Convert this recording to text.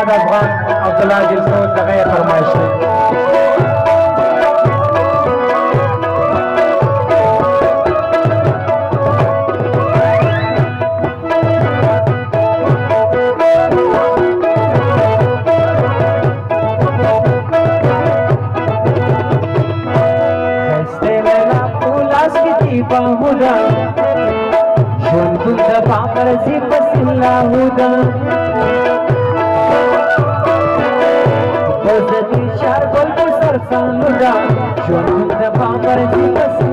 محمد افغان عبدالله جلسوس دغه یې فرمایش دی. باहुدا ژوندون د پامرزي پسلا هودا بزدي شار ګل پر سر سانودا ژوندون د پامرزي پسلا